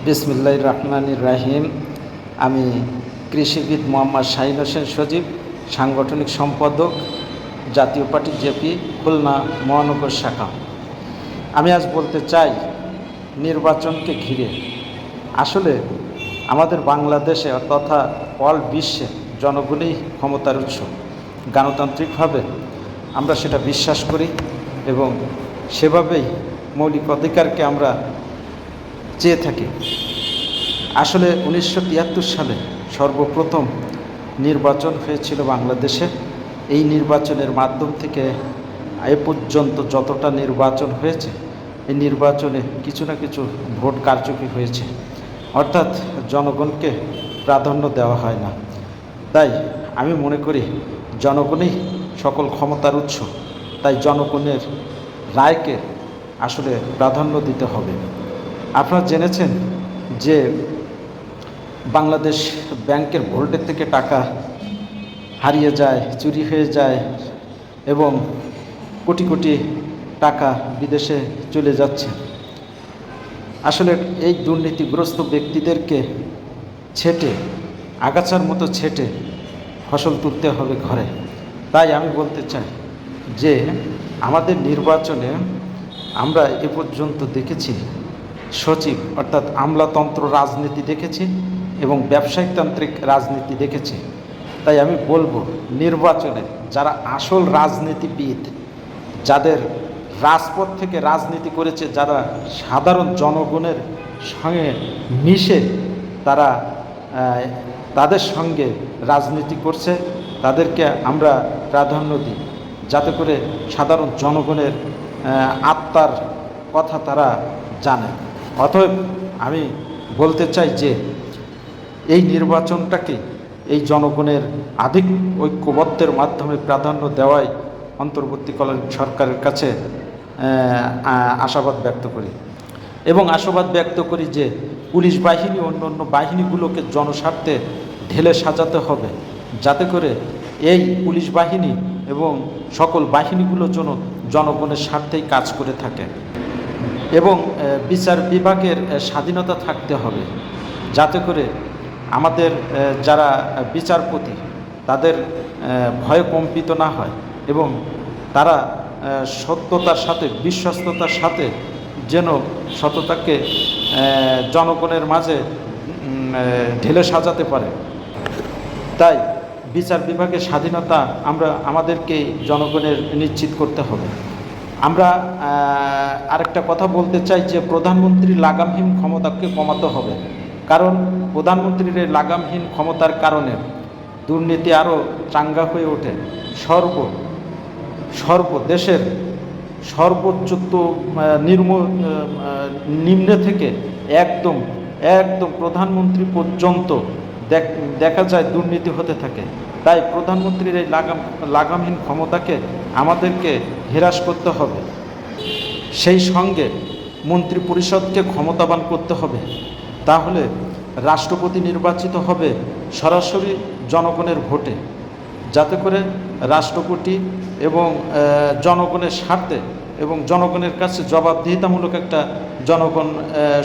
বিসমিল্লাহির রহমানির রহিম। আমি কৃষিবিদ মোহাম্মদ শাহিন হোসেন সজীব, সাংগঠনিক সম্পাদক, জাতীয় পার্টি জেপি, খুলনা মহানগর শাখা। আমি আজ বলতে চাই নির্বাচনকে ঘিরে আসলে আমাদের বাংলাদেশে তথা অল বিশ্বে জনগণই ক্ষমতার উৎস। গণতান্ত্রিকভাবে আমরা সেটা বিশ্বাস করি এবং সেভাবেই মৌলিক অধিকারকে আমরা চেয়ে থাকি। আসলে 1973 সালে সর্বপ্রথম নির্বাচন হয়েছিল বাংলাদেশে। এই নির্বাচনের মাধ্যম থেকে এ পর্যন্ত যতটা নির্বাচন হয়েছে, এই নির্বাচনে কিছু না কিছু ভোট কারচুপি হয়েছে, অর্থাৎ জনগণকে প্রাধান্য দেওয়া হয় না। তাই আমি মনে করি জনগণই সকল ক্ষমতার উৎস, তাই জনগণের রায়কে আসলে প্রাধান্য দিতে হবে। আপনারা জেনেছেন যে বাংলাদেশ ব্যাংকের ভোল্টের থেকে টাকা হারিয়ে যায়, চুরি হয়ে যায় এবং কোটি কোটি টাকা বিদেশে চলে যাচ্ছে। আসলে এই দুর্নীতিগ্রস্ত ব্যক্তিদেরকে ছেঁটে, আগাছার মতো ছেঁটে ফসল তুলতে হবে ঘরে। তাই আমি বলতে চাই যে আমাদের নির্বাচনে আমরা এ পর্যন্ত দেখেছি সচিব অর্থাৎ আমলাতন্ত্র রাজনীতি দেখেছি এবং ব্যবসায়িকতান্ত্রিক রাজনীতি দেখেছি। তাই আমি বলবো নির্বাচনে যারা আসল রাজনীতিবিদ, যাদের রাজপথ থেকে রাজনীতি করেছে, যারা সাধারণ জনগণের সঙ্গে মিশে তারা তাদের সঙ্গে রাজনীতি করছে, তাদেরকে আমরা প্রাধান্য দিই, যাতে করে সাধারণ জনগণের আত্মার কথা তারা জানে। অতএব আমি বলতে চাই যে এই নির্বাচনটাকে এই জনগণের আধিক ঐক্যবদ্ধের মাধ্যমে প্রাধান্য দেওয়াই অন্তর্বর্তীকালীন সরকারের কাছে আশাবাদ ব্যক্ত করি এবং আশাবাদ ব্যক্ত করি যে পুলিশ বাহিনী অন্য অন্য বাহিনীগুলোকে জনস্বার্থে ঢেলে সাজাতে হবে, যাতে করে এই পুলিশ বাহিনী এবং সকল বাহিনীগুলো যেন জনগণের স্বার্থেই কাজ করে থাকে এবং বিচার বিভাগের স্বাধীনতা থাকতে হবে, যাতে করে আমাদের যারা বিচারপতি তাদের ভয়ে কম্পিত না হয় এবং তারা সত্যতার সাথে, বিশ্বস্ততার সাথে যেন সততাকে জনগণের মাঝে ঢেলে সাজাতে পারে। তাই বিচার বিভাগের স্বাধীনতা আমাদেরকে জনগণের নিশ্চিত করতে হবে। আমরা আরেকটা কথা বলতে চাই যে প্রধানমন্ত্রীর লাগামহীন ক্ষমতাকে কমাতে হবে, কারণ প্রধানমন্ত্রীর এই লাগামহীন ক্ষমতার কারণে দুর্নীতি আরও চাঙ্গা হয়ে ওঠে। দেশের সর্বোচ্চ নিম্নে থেকে একদম প্রধানমন্ত্রী পর্যন্ত দেখা যায় দুর্নীতি হতে থাকে। তাই প্রধানমন্ত্রীর এই লাগামহীন ক্ষমতাকে আমাদেরকে হ্রাস করতে হবে। সেই সঙ্গে মন্ত্রী পরিষদকে ক্ষমতাবান করতে হবে, তাহলে রাষ্ট্রপতি নির্বাচিত হবে সরাসরি জনগণের ভোটে, যাতে করে রাষ্ট্রপতি এবং জনগণের স্বার্থে এবং জনগণের কাছে জবাবদিহিতামূলক একটা জনগণ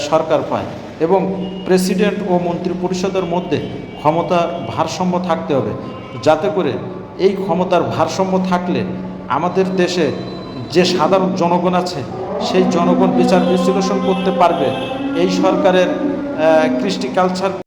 সরকার পায় এবং প্রেসিডেন্ট ও মন্ত্রী পরিষদের মধ্যে ক্ষমতার ভারসাম্য থাকতে হবে, যাতে করে এই ক্ষমতার ভারসাম্য থাকলে আমাদের দেশে যে সাধারণ জনগণ আছে সেই জনগণ বিচার বিশ্লেষণ করতে পারবে এই সরকারের কৃষ্টি কালচার